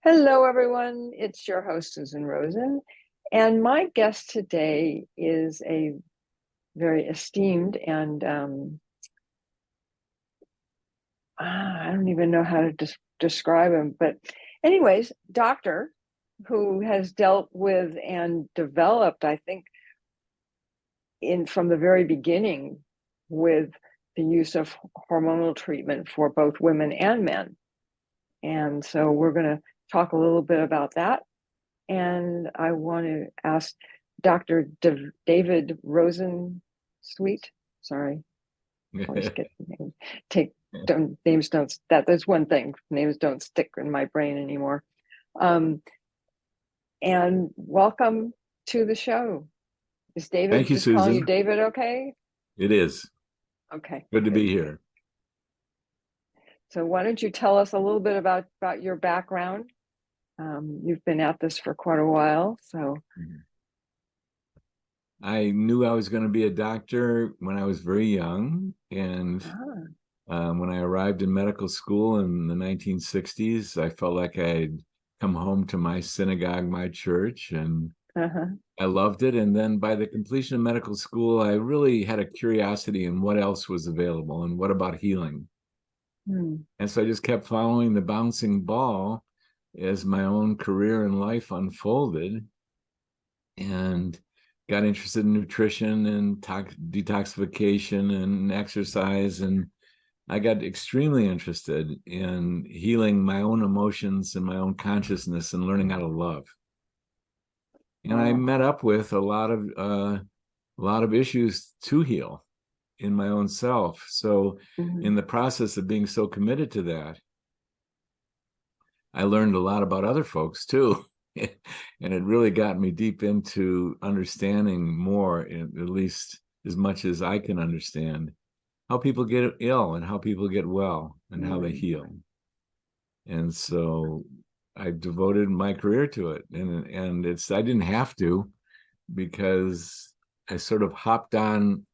Hello, everyone. It's your host, Susan Rosen. And my guest today is a very esteemed and I don't even know how to describe him. But, anyways, doctor who has dealt with and developed, I think, from the very beginning with the use of hormonal treatment for both women and men. And so we're going to talk a little bit about that. And I want to ask Dr. David Rosensweet. Sorry, always get names. Names don't. That's one thing. Names don't stick in my brain anymore. And welcome to the show. Is Thank David you, just calling you Susan. David? Okay. It is Okay. good to Good. be here. So why don't you tell us a little bit about your background? You've been at this for quite a while, so. I knew I was going to be a doctor when I was very young. And Ah, when I arrived in medical school in the 1960s, I felt like I'd come home to my synagogue, my church, and uh-huh. I loved it. And then by the completion of medical school, I really had a curiosity in what else was available and what about healing. Hmm. And so I just kept following the bouncing ball as my own career and life unfolded, and got interested in nutrition and detoxification and exercise. And I got extremely interested in healing my own emotions and my own consciousness and learning how to love. And I Wow. met up with a lot of issues to heal in my own self. So Mhm. in the process of being so committed to that, I learned a lot about other folks too. And it really got me deep into understanding more, at least as much as I can understand, how people get ill and how people get well and how they Mm. heal. And so I devoted my career to it. And I didn't have to, because I sort of hopped on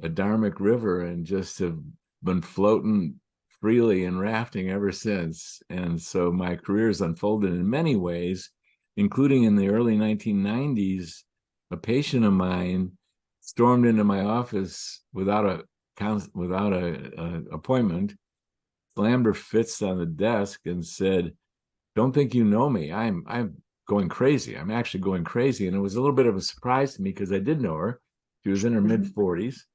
a Dharmic river and just have been floating freely and rafting ever since. And so my career has unfolded in many ways, including in the early 1990s. A patient of mine stormed into my office without a appointment, slammed her fists on the desk, and said, "Don't think you know me. I'm going crazy. I'm actually going crazy." And it was a little bit of a surprise to me because I did know her. She was in her mid Mhm. 40s,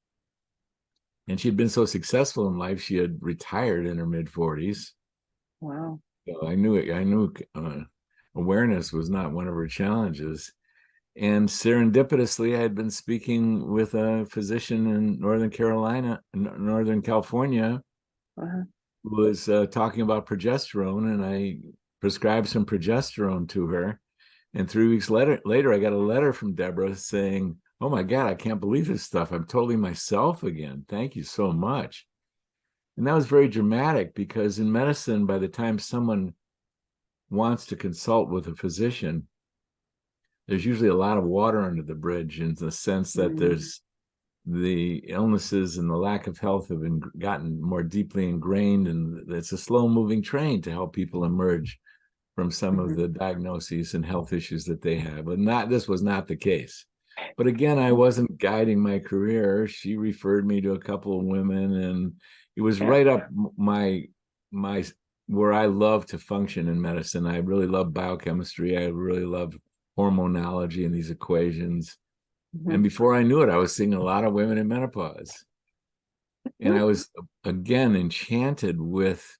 and she'd been so successful in life, she had retired in her mid 40s. Wow. So I knew awareness was not one of her challenges. And serendipitously, I had been speaking with a physician in Northern California, Uh-huh. who was talking about progesterone, and I prescribed some progesterone to her. And 3 weeks later, I got a letter from Deborah saying, "Oh my God, I can't believe this stuff. I'm totally myself again. Thank you so much." And that was very dramatic, because in medicine, by the time someone wants to consult with a physician, there's usually a lot of water under the bridge, in the sense that Mm. there's the illnesses and the lack of health have gotten more deeply ingrained, and it's a slow moving train to help people emerge from some of Mhm. the diagnoses and health issues that they have. But this was not the case. But again, I wasn't guiding my career. She referred me to a couple of women, and it was Yeah. right up my where I love to function in medicine. I really love biochemistry. I really love hormonology and these equations. And Mhm. before I knew it, I was seeing a lot of women in menopause. And I was again enchanted with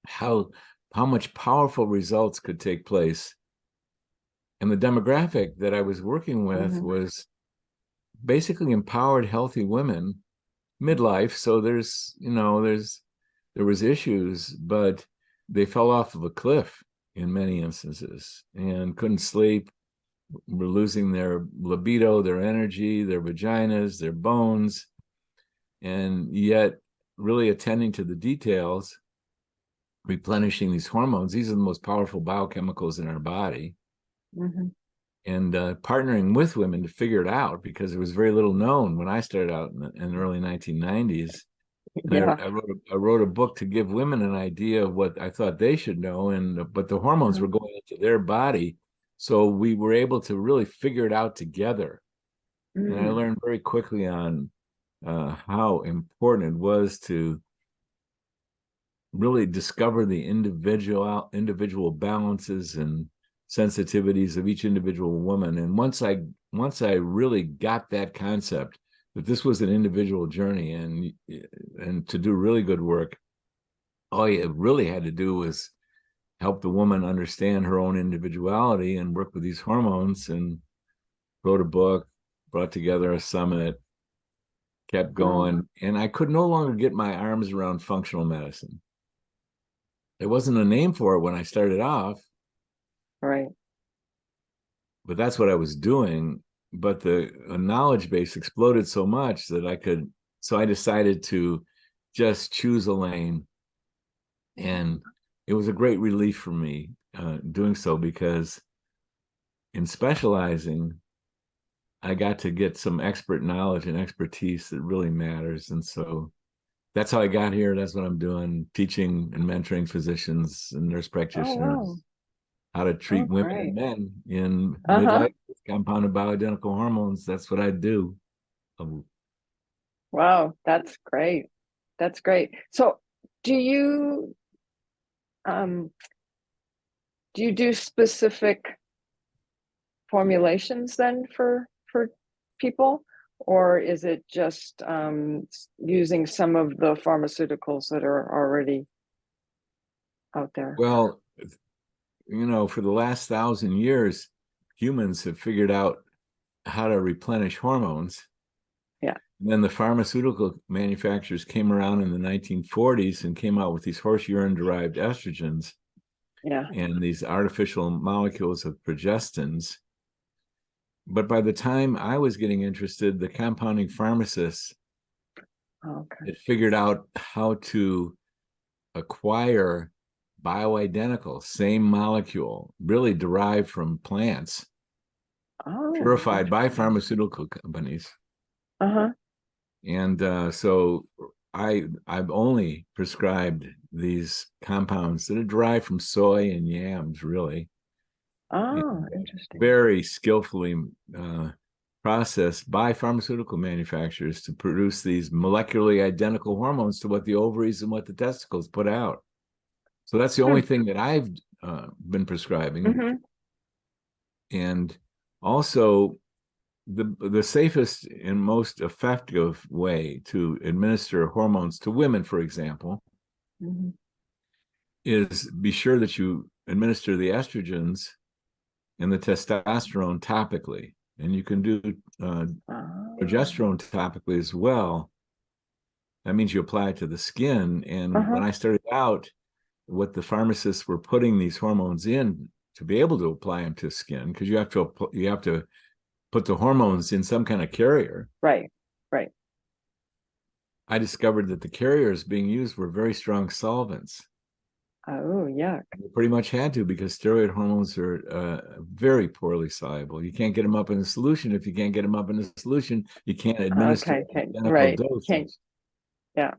how how much powerful results could take place. And the demographic that I was working with Mhm. was basically empowered, healthy women, midlife. So there was issues, but they fell off of a cliff in many instances and couldn't sleep, were losing their libido, their energy, their vaginas, their bones, and yet really attending to the details, replenishing these hormones. These are the most powerful biochemicals in our body, Mhm. and partnering with women to figure it out, because there was very little known when I started out in the early 1990s. And Yeah. I wrote a book to give women an idea of what I thought they should know, but the hormones Uh-huh. were going into their body, so we were able to really figure it out together. And I Mm. learned very quickly on how important it was to really discover the individual balances and sensitivities of each individual woman. And once I really got that concept that this was an individual journey, and to do really good work, all you really had to do was help the woman understand her own individuality and work with these hormones. And wrote a book, brought together a summit, kept Wow. going, and I could no longer get my arms around functional medicine. There wasn't a name for it when I started off, Right. but that's what I was doing. But the knowledge base exploded so much that so I decided to just choose a lane. And it was a great relief for me doing so, because in specializing, I got to get some expert knowledge and expertise that really matters. And so that's how I got here. That's what I'm doing, teaching and mentoring physicians and nurse Oh, wow. practitioners how to Oh, treat women and great. men in Uh-huh. midlife with compounded bioidentical hormones. That's what I do. Wow, that's great. That's great. So do you um do you do specific formulations then for people, or is it just using some of the pharmaceuticals that are already out there? Well, for the last 1,000 years, humans have figured out how to replenish hormones. Yeah. And then the pharmaceutical manufacturers came around in the 1940s and came out with these horse urine derived estrogens Yeah. and these artificial molecules of progestins. But by the time I was getting interested, the compounding pharmacists Okay. had figured out how to acquire bioidentical, same molecule, really derived from plants, Oh, purified by interesting. pharmaceutical companies. Uh-huh. And so I've only prescribed these compounds that are derived from soy and yams, really, Oh, and interesting. very skillfully processed by pharmaceutical manufacturers to produce these molecularly identical hormones to what the ovaries and what the testicles put out. So that's the only Hmm. thing that I've been prescribing. Mm-hmm. And also, the safest and most effective way to administer hormones to women, for example, Mm-hmm. is be sure that you administer the estrogens and the testosterone topically. And you can do Oh. progesterone topically as well. That means you apply it to the skin. And Uh-huh. when I started out, what the pharmacists were putting these hormones in to be able to apply them to skin, because you have to put the hormones in some kind of carrier. Right. Right. I discovered that the carriers being used were very strong solvents. Oh, yuck. You pretty much had to, because steroid hormones are very poorly soluble. You can't get them up in a solution. If you can't get them up in a solution, you can't administer Okay. Okay. identical Right. Can't. doses. Yeah.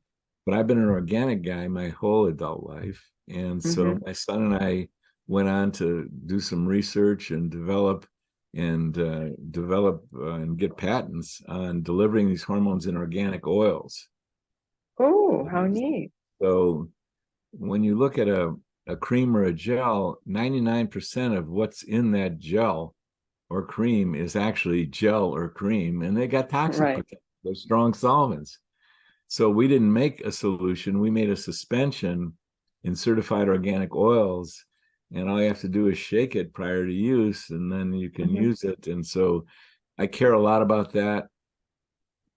But I've been an organic guy my whole adult life. And Mm-hmm. so my son and I went on to do some research and develop and get patents on delivering these hormones in organic oils. Oh, how neat. So when you look at a cream or a gel, 99% of what's in that gel or cream is actually gel or cream, and they got toxic Right. potential. They're strong solvents. So we didn't make a solution. We made a suspension in certified organic oils, and all you have to do is shake it prior to use, and then you can Mm-hmm. use it. And so I care a lot about that.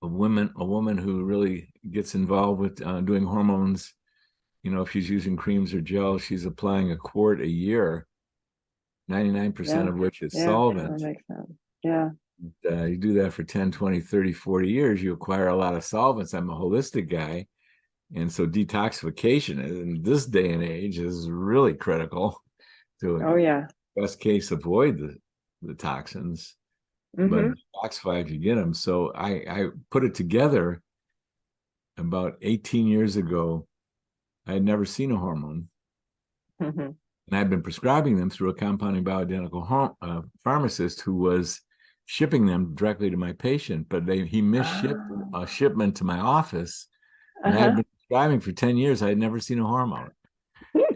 A woman who really gets involved with doing hormones, if she's using creams or gels, she's applying a quart a year, 99% Yeah. of which is Yeah. That solvent. makes sense. Yeah. You do that for 10, 20, 30, 40 years, you acquire a lot of solvents. I'm a holistic guy. And so detoxification in this day and age is really critical to, Oh, yeah. best case, avoid the toxins, but Mm-hmm. detoxify if you get them. So I put it together about 18 years ago, I had never seen a hormone, Hmm. and I'd been prescribing them through a compounding bioidentical pharmacist who was shipping them directly to my patient, but he misshipped Ah, a shipment to my office, and I had uh-huh. been prescribing for 10 years. I had never seen a hormone,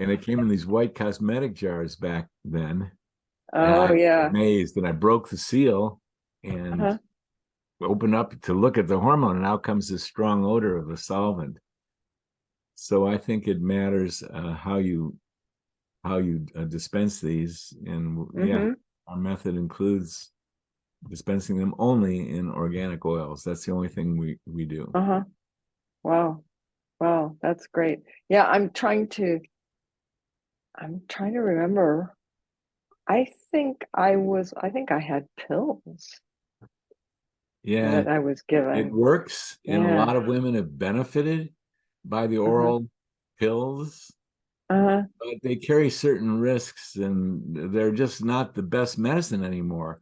and it came in these white cosmetic jars back then, and Oh I was yeah. amazed, and I broke the seal and Uh-huh. opened up to look at the hormone, and out comes this strong odor of a solvent. So I think it matters how you dispense these, and yeah, Hmm. our method includes dispensing them only in organic oils. That's the only thing we do. Uh-huh. Wow. Wow, that's great. Yeah, I'm trying to remember. I think I had pills Yeah, that I was it given. works, and a Yeah. lot of women have benefited by the Uh-huh. oral pills, Uh-huh. but they carry certain risks, and they're just not the best medicine anymore.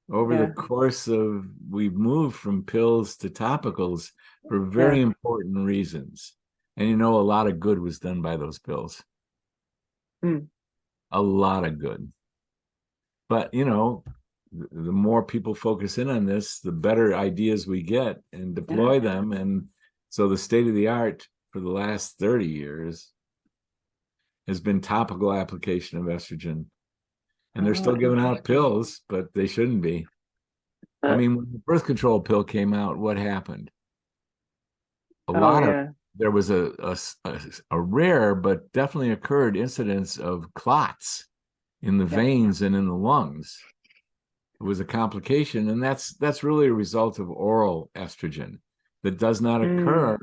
Over the Yeah. course of, we've moved from pills to topicals for very Yeah. important reasons. And a lot of good was done by those pills. Mm. A lot of good. But, the more people focus in on this, the better ideas we get and Yeah. deploy them. And so the state of the art for the last 30 years has been topical application of estrogen. And they're Oh, still giving out interesting. pills, but they shouldn't be. I mean, when the birth control pill came out, what happened? A Oh lot of yeah. There was a rare but definitely occurred incidence of clots in the Yeah. veins and in the lungs. It was a complication, and that's really a result of oral estrogen that does not Mm. occur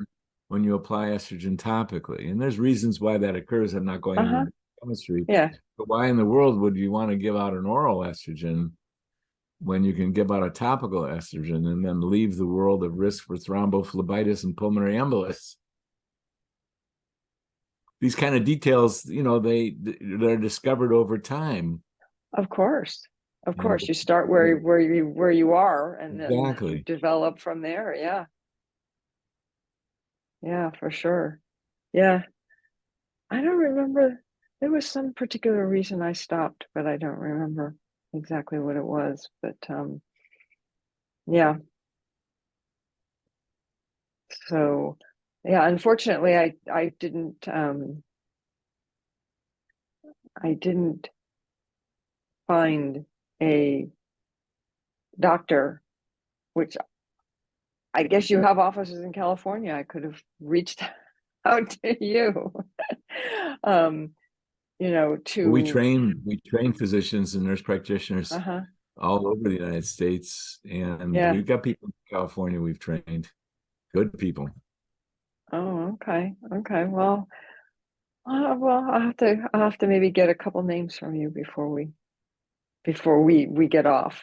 when you apply estrogen topically. And there's reasons why that occurs. I'm not going Uh-huh. into chemistry, Yeah. but why in the world would you want to give out an oral estrogen when you can give out a topical estrogen and then leave the world of risk for thrombophlebitis and pulmonary embolus? These kind of details, they're discovered over time. Of course. Of And course. You start where you are, and then you exactly. develop from there. Yeah. Yeah, for sure. Yeah. I don't remember. There was some particular reason I stopped, but I don't remember exactly what it was. But yeah. So yeah, unfortunately I didn't find a doctor, which I guess you have offices in California. I could have reached out to you. um, We to train we train physicians and nurse practitioners uh-huh. all over the United States, and Yeah. we've got people in California we've trained, good people. Oh, okay. Okay. Well, I'll have to maybe get a couple names from you before we get off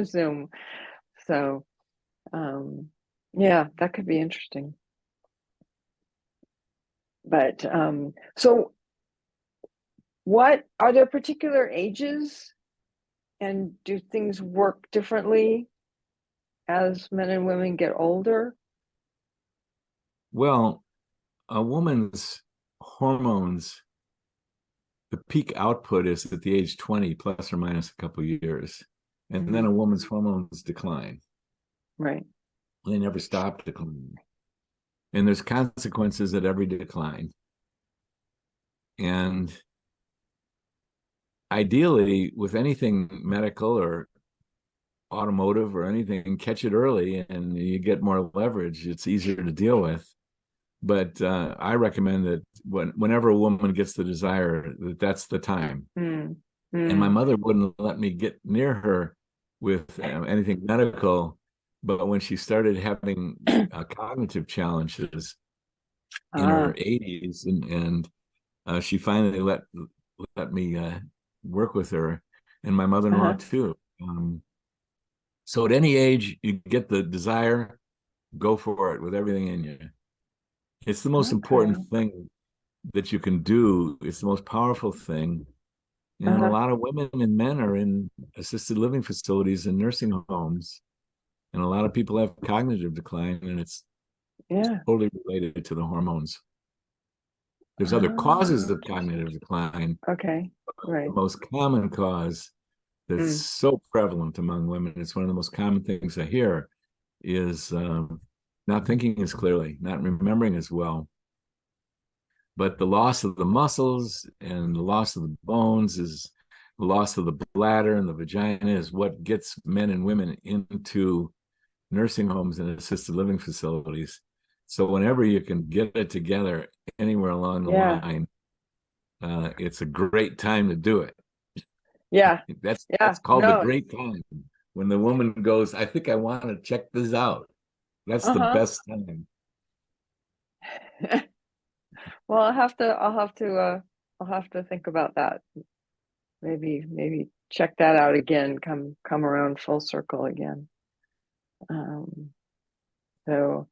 Zoom. So, yeah, that could be interesting. But so what are there particular ages, and do things work differently as men and women get older? Well, a woman's hormones, the peak output is at the age 20 plus or minus a couple of years, and then Hmm. a woman's hormones decline. Right. They never stop declining, and there's consequences at every decline. And ideally, with anything medical or automotive or anything, catch it early and you get more leverage. It's easier to deal with. But I recommend that whenever a woman gets the desire, that's the time. Mm. And my Mm. mother wouldn't let me get near her with anything medical. But when she started having cognitive challenges in her Ah. 80s, and she finally let me work with her, and my mother-in-law Uh-huh. too. So at any age you get the desire, go for it with everything in you. It's the most important Okay. thing that you can do. It's the most powerful thing. And a Uh-huh. lot of women and men are in assisted living facilities and nursing homes. And a lot of people have cognitive decline, and Yeah. totally related to the hormones. There's other Oh, causes of interesting. cognitive decline. Okay. The Right. most common cause that's Mm. so prevalent among women, it's one of the most common things I hear, is not thinking as clearly, not remembering as well. But the loss of the muscles and the loss of the bones is the loss of the bladder and the vagina is what gets men and women into nursing homes and assisted living facilities. So whenever you can get it together anywhere along the Yeah. line, it's a great time to do it. Yeah. That's Yeah. called the No. great time. When the woman goes, I think I want to check this out. That's the Uh-huh. best time. Well, I'll have to think about that. Maybe check that out again, come around full circle again. Um, so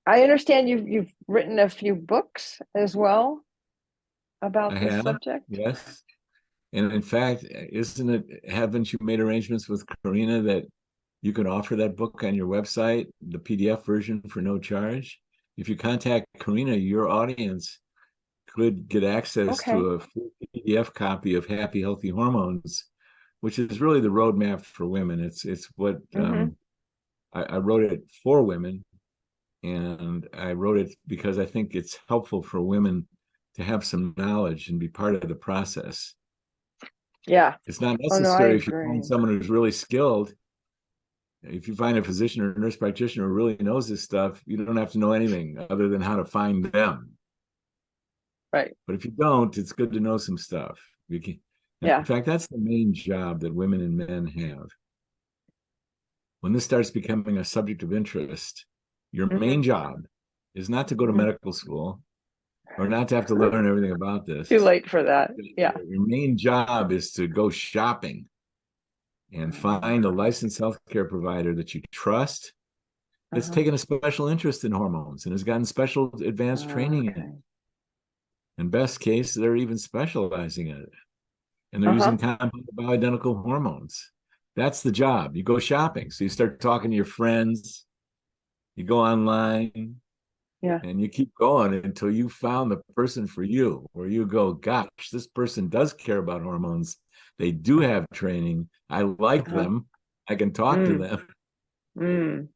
I understand you've written a few books as well I about this have, subject. yes. And in fact, isn't it, haven't you made arrangements with Karina that you can offer that book on your website, the PDF version for no charge? If you contact Karina, your audience could get access Okay. to a full PDF copy of Happy Healthy Hormones, which is really the roadmap for women. It's what Mm-hmm. I wrote it for women, and I wrote it because I think it's helpful for women to have some knowledge and be part of the process. Yeah. It's not Oh no, I necessary if you find agree. someone who's really skilled. If you find a physician or a nurse practitioner who really knows this stuff, you don't have to know anything other than how to find them. Right. But if you don't, it's good to know some stuff. You can, in Yeah. fact, that's the main job that women and men have. When this starts becoming a subject of interest, your Mm-hmm. main job is not to go to Mm-hmm. medical school or not to have to learn everything about Too this. late for that. Yeah. Your main job is to go shopping and find a licensed healthcare provider that you trust that's Uh-huh. taken a special interest in hormones and has gotten special advanced training in it. Okay. In best case, they're even specializing in it. And they're Uh-huh. using compound bioidentical hormones. That's the job. You go shopping. So you start talking to your friends, you go online, Yeah. and you keep going until you found the person for you, where you go, gosh, this person does care about hormones. They do have training. I like Uh-huh. them. I can talk to Mm. them. Mm.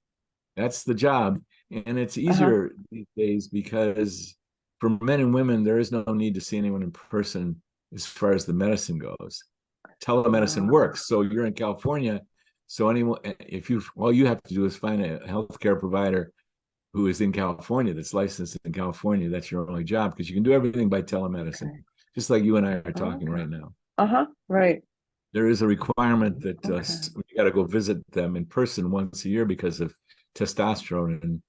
That's the job. And it's Uh-huh. easier these days because for men and women, there is no need to see anyone in person as far as the medicine goes. Telemedicine Ah, works. So you're in California. So anyone, if you, all you have to do is find a healthcare provider who is in California, that's licensed in California. That's your only job because you can do everything by telemedicine, okay. just like you and I are talking Okay. right now. Uh-huh. Right. There is a requirement that Okay. you got to go visit them in person once a year because of testosterone, and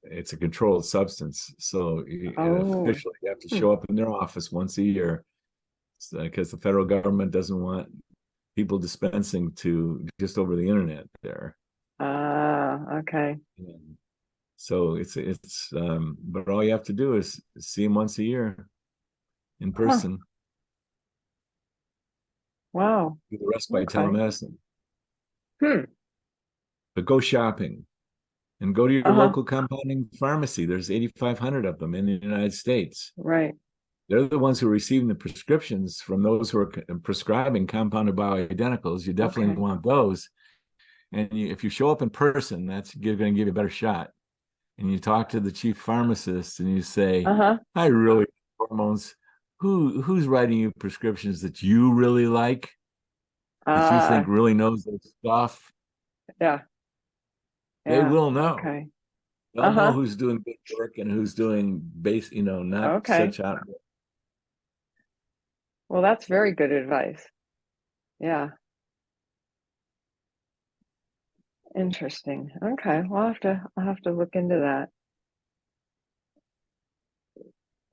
it's a controlled substance. So Oh. officially, you have to Hmm. show up in their office once a year because the federal government doesn't want people dispensing to just over the internet there. Ah, okay. And so but all you have to do is see them once a year in Huh. person. Wow. Do the rest by Okay. telemedicine. Hmm. But go shopping and go to your Uh-huh. local compounding pharmacy. There's 8,500 of them in the United States. Right. They're the ones who are receiving the prescriptions from those who are prescribing compounded bioidenticals. You definitely Okay. want those. And if you show up in person, that's going to give you a better shot. And you talk to the chief pharmacist and you say, Uh-huh. I really hormones. Who's writing you prescriptions that you really like, that you think Ah, really knows their stuff? yeah. They Yeah. will know. Okay. They'll know Uh-huh. who's doing good work and who's doing not Okay. such out. Well, that's very good advice. Yeah. Interesting. Okay. Well, I'll have to look into that.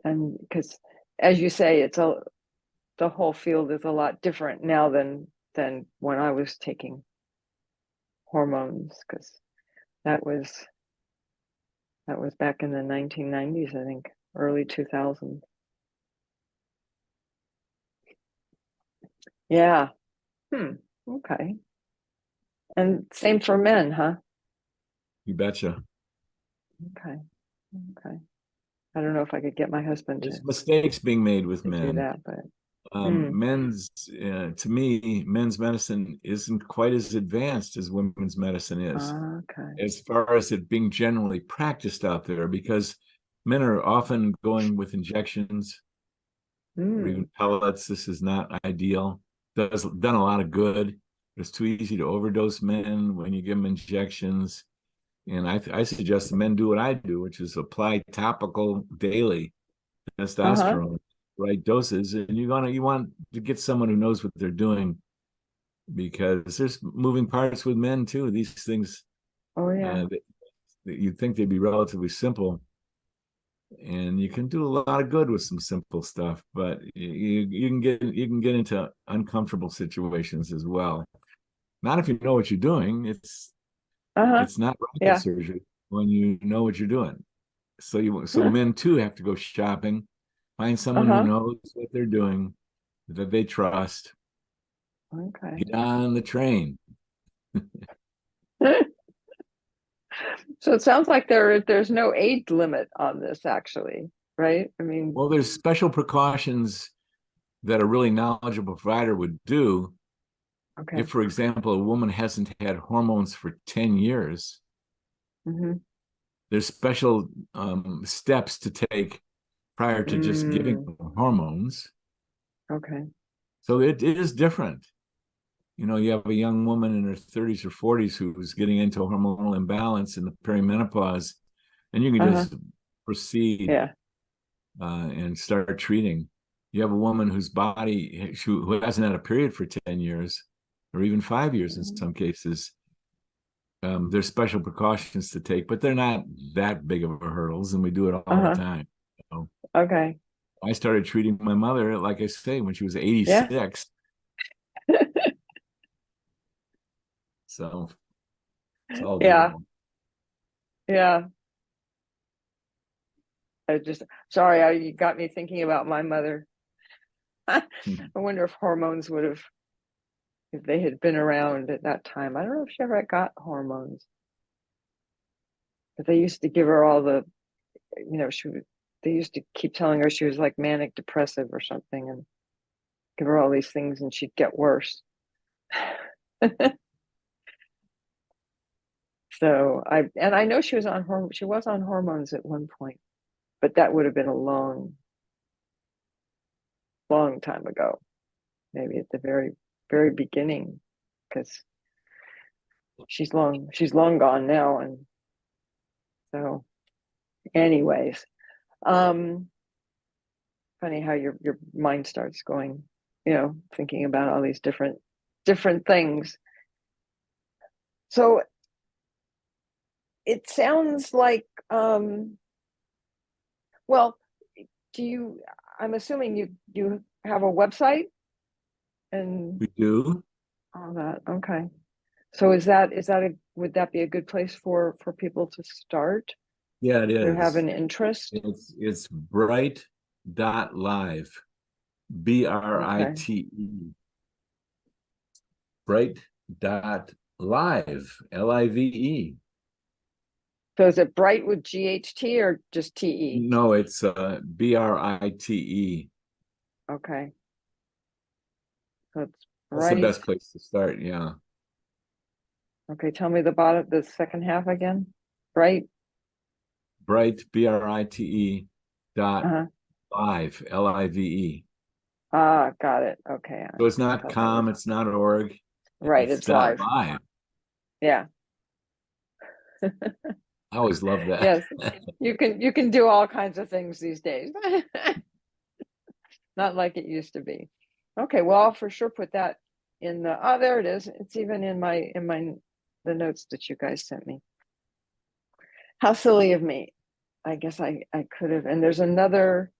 And because as you say, the whole field is a lot different now than when I was taking hormones, because that was that was back in the 1990s, I think, early 2000s. Yeah. Hmm. Okay. And same for men, huh? You betcha. Okay. Okay. I don't know if I could get my husband There's mistakes being made with to do men. that, but mm, To me, men's medicine isn't quite as advanced as women's medicine is, okay. as far as it being generally practiced out there, because men are often going with injections or even Mm, pellets. This is not ideal. Does done a lot of good. It's too easy to overdose men when you give them injections. And I suggest the men do what I do, which is apply topical daily uh-huh. testosterone, right doses. And you want to get someone who knows what they're doing, because there's moving parts with men too. These things Oh yeah. that you'd think they'd be relatively simple, and you can do a lot of good with some simple stuff, but you can get into uncomfortable situations as well. Not if you know what you're doing. Uh-huh. It's not rocket Yeah. surgery when you know what you're doing. So men too have to go shopping, find someone who Uh-huh. knows what they're doing, that they trust, Okay. get on the train. So it sounds like there's no age limit on this actually, right? I mean, Well, there's special precautions that a really knowledgeable provider would do okay. if, for example, a woman hasn't had hormones for 10 years. Mm-hmm. There's special steps to take prior to just giving Mm, hormones. okay. So it is different. You know, you have a young woman in her 30s or 40s who's getting into a hormonal imbalance in the perimenopause, and you can Uh-huh. just proceed Yeah. and start treating. You have a woman whose body, who hasn't had a period for 10 years or even 5 years in some cases. There's special precautions to take, but they're not that big of a hurdles, and we do it all the Uh-huh. time. So Okay. I started treating my mother, like I say, when she was Yeah. 86. So it's all Yeah. doable. Yeah. I just sorry, you got me thinking about my mother. I wonder if hormones would have if they had been around at that time. I don't know if she ever got hormones, but they used to give her all the, they used to keep telling her she was like manic depressive or something and give her all these things and she'd get worse. So I know she was on hormones at one point, but that would have been a long time ago, maybe at the very beginning, because she's long gone now. And so anyways, um, funny how your mind starts going, thinking about all these different things. So it sounds like, well, do you, I'm assuming you have a website and We do. all that. Okay. So is that would that be a good place for people to start Yeah, it who have is. an interest? It's bright.live. Okay. BRITE. Bright dot live. LIVE. So is it Bright with GHT or just TE? No, it's BRITE. Okay. So it's That's the Bright. best place to start. Yeah. Okay, tell me the second half again. Bright. Bright, BRITE dot Uh-huh. live, LIVE. Ah, got it. Okay. So it's I not thought that was com, it's not org, right. it's It's dot live. live. Yeah. I always love that. Yes. You can do all kinds of things these days. Not like it used to be. Okay, well, I'll for sure put that in the, oh, there it is. It's even in my the notes that you guys sent me. How silly of me. I guess I could have. And there's another,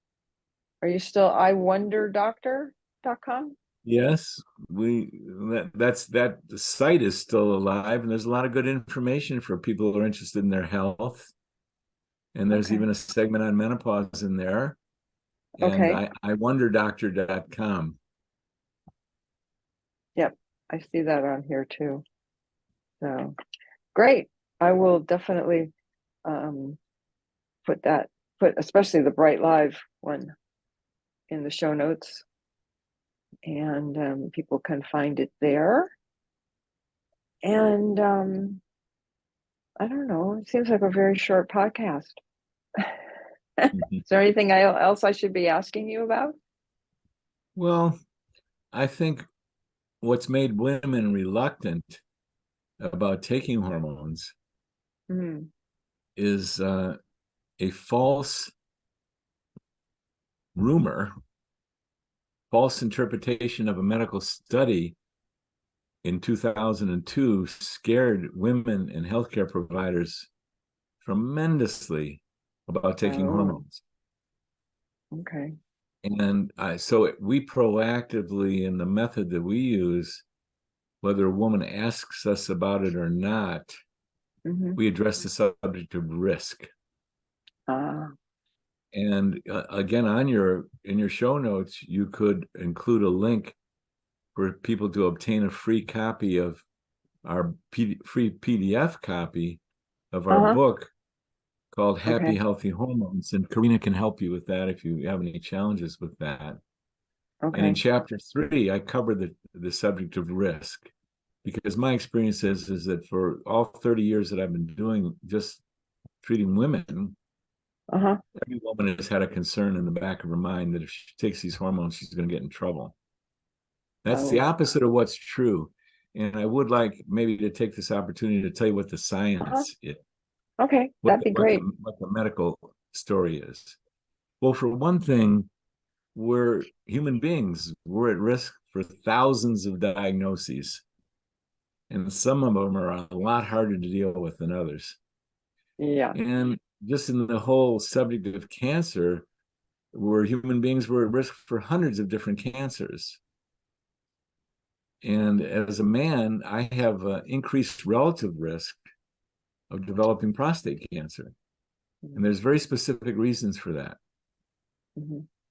are you still iwonderdoctor.com? Yes, that the site is still alive, and there's a lot of good information for people who are interested in their health. And there's Okay. even a segment on menopause in there. And Okay. I wonderdoctor.com. Yep. I see that on here too. So great. I will definitely put especially the Bright Live one in the show notes, and people can find it there. And I don't know, it seems like a very short podcast. Is there anything else I should be asking you about? Well, I think what's made women reluctant about taking hormones is a false rumor, false interpretation of a medical study in 2002 scared women and healthcare providers tremendously about taking hormones. Okay. And so we proactively, in the method that we use, whether a woman asks us about it or not, we address the subject of risk. And again, in your show notes, you could include a link for people to obtain a free copy of our free PDF copy of our book called Happy Healthy Hormones. And Karina can help you with that if you have any challenges with that. And in chapter 3, I cover the subject of risk, because my experience is that for all 30 years that I've been doing just treating women, every woman has had a concern in the back of her mind that if she takes these hormones, she's going to get in trouble. That's the opposite of what's true. And I would like maybe to take this opportunity to tell you what the science is. Okay, that'd be great. What the medical story is. Well, for one thing, we're human beings. We're at risk for thousands of diagnoses. And some of them are a lot harder to deal with than others. Yeah. And just in the whole subject of cancer, we're human beings, we're at risk for hundreds of different cancers. And as a man, I have increased relative risk of developing prostate cancer. And there's very specific reasons for that.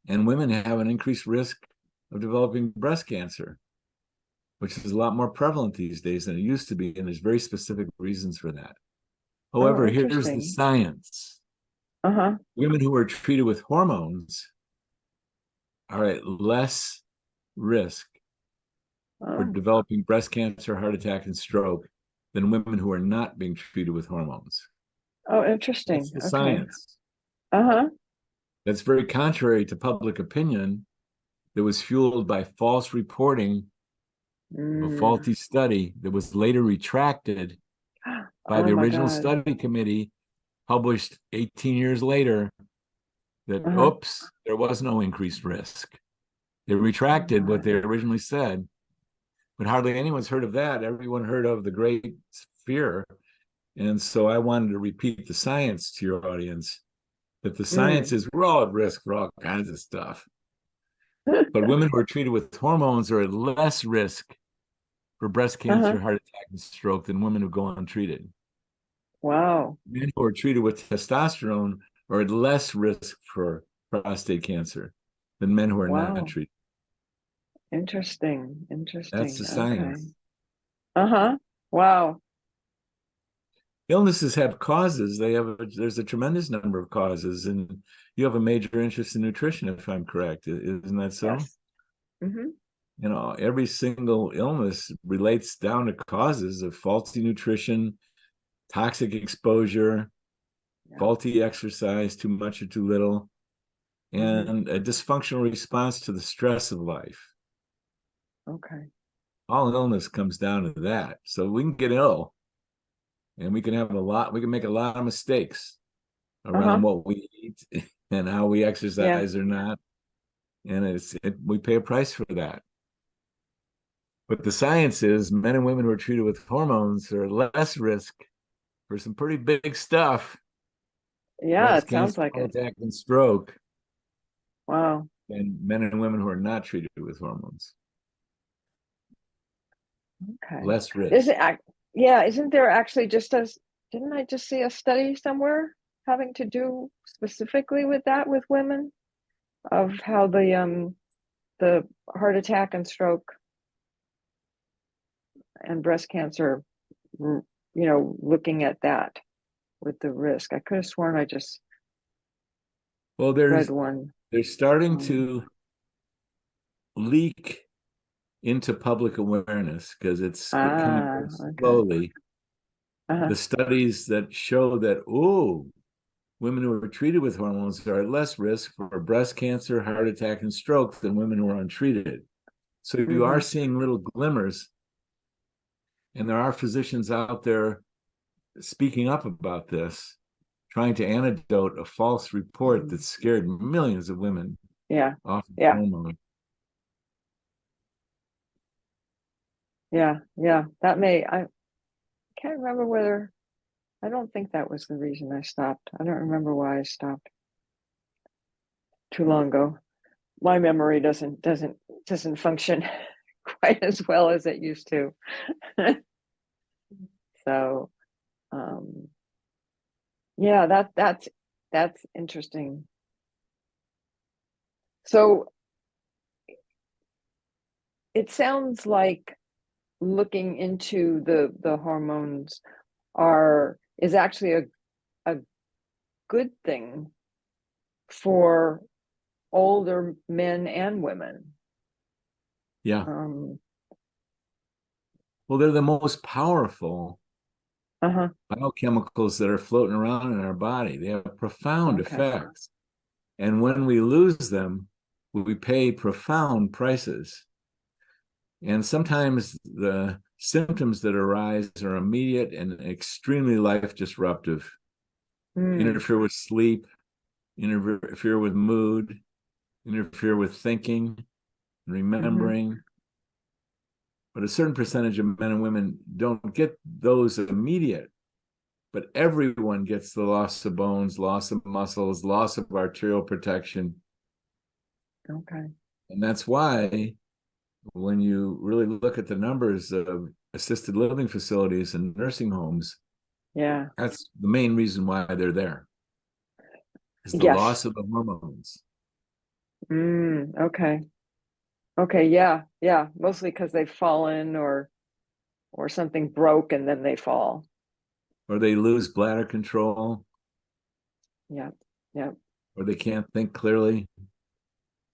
And women have an increased risk of developing breast cancer, which is a lot more prevalent these days than it used to be. And there's very specific reasons for that. However, here's the science. Women who are treated with hormones are at less risk for developing breast cancer, heart attack, and stroke than women who are not being treated with hormones. Oh, interesting. That's the science. That's very contrary to public opinion that was fueled by false reporting of a faulty study that was later retracted by the original study committee, published 18 years later, that, oops, there was no increased risk. They retracted what they originally said, but hardly anyone's heard of that. Everyone heard of the Great Fear. And so I wanted to repeat the science to your audience, that the science is we're all at risk for all kinds of stuff. But women who are treated with hormones are at less risk for breast cancer, heart attack, and stroke than women who go untreated. Wow. Men who are treated with testosterone are at less risk for prostate cancer than men who are not treated. Interesting. That's the science. Wow. Illnesses have causes. There's a tremendous number of causes, and you have a major interest in nutrition, if I'm correct. Isn't that so? Yes. You know, every single illness relates down to causes of faulty nutrition, toxic exposure, faulty exercise, too much or too little, and a dysfunctional response to the stress of life. All illness comes down to that. So we can get ill, and we can make a lot of mistakes around what we eat and how we exercise or not. And we pay a price for that. But the science is men and women who are treated with hormones are less risk for some pretty big stuff. Yeah, it sounds like heart it. attack, and stroke. Wow. And men and women who are not treated with hormones. Less risk. Isn't there actually didn't I just see a study somewhere having to do specifically with that with women, of how the heart attack and stroke and breast cancer, looking at that with the risk. I could have sworn I just Well, red one. they're starting Um, to leak into public awareness because it's coming very okay. slowly. Uh-huh. The studies that show that, oh, women who are treated with hormones are at less risk for breast cancer, heart attack, and stroke than women who are untreated. So you Mm-hmm. are seeing little glimmers, and there are physicians out there speaking up about this, trying to antidote a false report that scared millions of women Yeah. off of Yeah. hormone. Yeah. Yeah. That may, I can't remember whether, I don't think that was the reason I stopped. I don't remember why I stopped too long ago. My memory doesn't function quite as well as it used to. So, um, yeah, that's interesting. So it sounds like looking into the hormones are is actually a good thing for older men and women. Yeah. Um, Well, they're the most powerful uh-huh. biochemicals that are floating around in our body. They have profound Okay. effects. And when we lose them, we pay profound prices. And sometimes the symptoms that arise are immediate and extremely life disruptive, Mm, interfere with sleep, interfere with mood, interfere with thinking, mm-hmm. remembering. But a certain percentage of men and women don't get those immediate. But everyone gets the loss of bones, loss of muscles, loss of arterial protection. Okay. And that's why when you really look at the numbers of assisted living facilities and nursing homes, Yeah. that's the main reason why they're there, is the Yes. loss of the hormones. Okay. Okay. Yeah. Yeah. Mostly because they've fallen or something broke and then they fall. Or they lose bladder control, Yeah. Yeah. or they can't think clearly.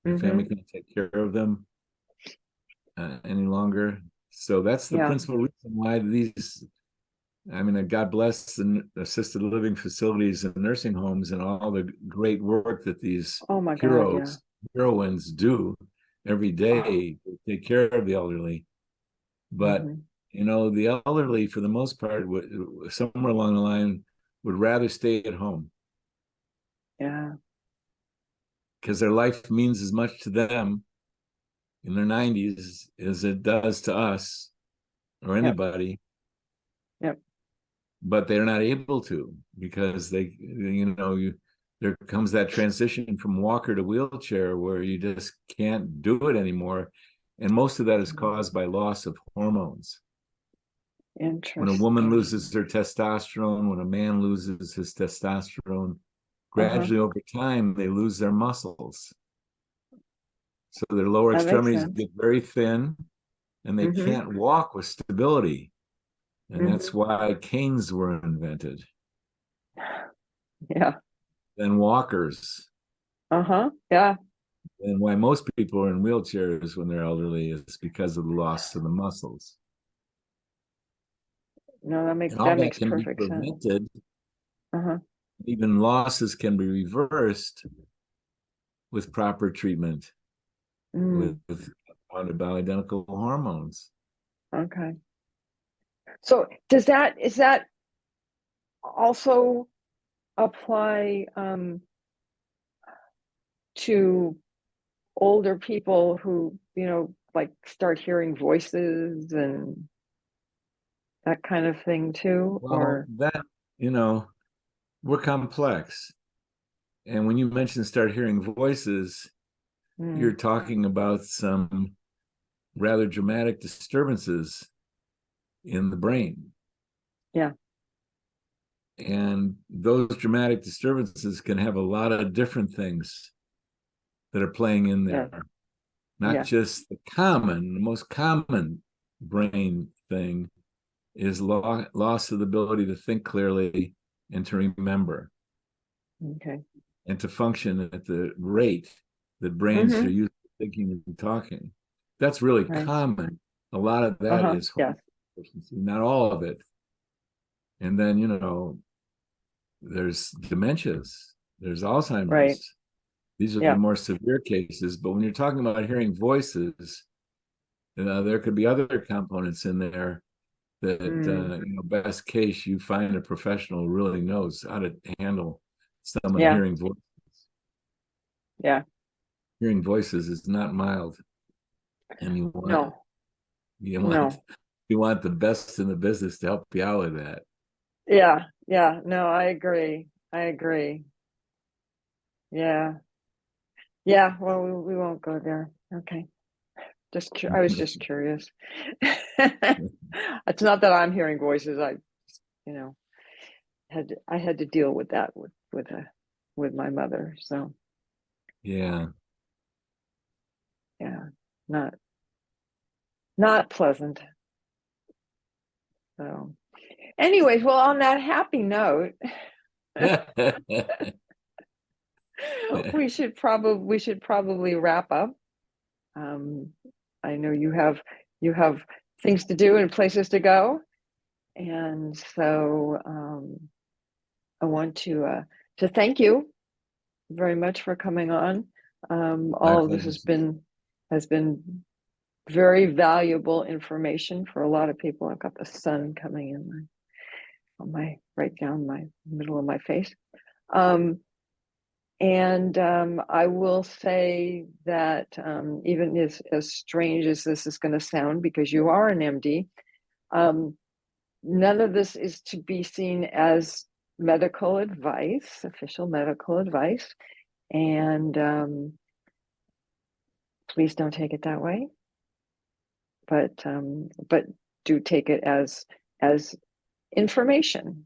The family Mm-hmm. can't take care of them any longer. So that's the Yeah. principal reason why these, I mean, God bless the assisted living facilities and nursing homes and all the great work that these Oh my God. Yeah. heroines do every Oh. day to take care of the elderly. But, Mm-hmm. the elderly, for the most part, somewhere along the line, would rather stay at home Yeah. because their life means as much to them in their 90s as it does to us or Yep. anybody, Yep. but they're not able to because there comes that transition from walker to wheelchair where you just can't do it anymore. And most of that is caused by loss of hormones. When a woman Interesting. loses her testosterone, when a man loses his testosterone, Uh-huh. gradually over time, they lose their muscles. So their lower That makes extremities sense. get very thin and they Mm-hmm. can't walk with stability. And that's Mm-hmm. why canes were invented, Yeah. then walkers. Uh-huh. Yeah. And why most people are in wheelchairs when they're elderly is because of the loss of the muscles. No, that And all that that makes can be perfect sense. prevented. Uh-huh. Even losses can be reversed with proper treatment with Mm. bioidentical hormones. Okay. So is that also apply to older people who, like start hearing voices and that kind of thing too? Well, Or you know, we're complex. And when you mention start hearing voices, you're mm, talking about some rather dramatic disturbances in the brain. yeah, And those dramatic disturbances can have a lot of different things that are playing in yeah, there, not yeah. just the most common brain thing is loss of the ability to think clearly and to remember. Okay. and to function at the rate that brains are Mm-hmm. used to thinking and talking. That's really Right. common. A lot of that Uh-huh. is Yes. deficiency, not all of it. And then, there's dementias, there's Right. Alzheimer's. These are the Yeah. more severe cases. But when you're talking about hearing voices, there could be other components in there that, Mm. best case, you find a professional who really knows how to handle someone Yeah. hearing voices. Yeah. Hearing voices is not mild, and you want No. you want No. you want the best in the business to help you out with that. Yeah. Yeah. No, I agree. I agree. Yeah. Yeah. Well, we won't go there. Okay. I was just curious. It's not that I'm hearing voices. You know, I had to deal with that with my mother. So Yeah. yeah, not not pleasant. So anyways, well, on that happy note, we should probably wrap up. Um, I know you have things to do and places to go, and so I want to thank you very much for coming on. My All of this pleasure. has been very valuable information for a lot of people. I've got the sun coming in on my right down my middle of my face. And I will say that even as strange as this is going to sound, because you are an MD, none of this is to be seen as medical advice, official medical advice. And please don't take it that way. But do take it as information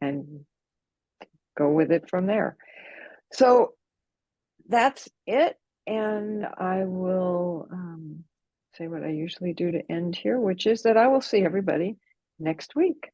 and go with it from there. So that's it. And I will say what I usually do to end here, which is that I will see everybody next week.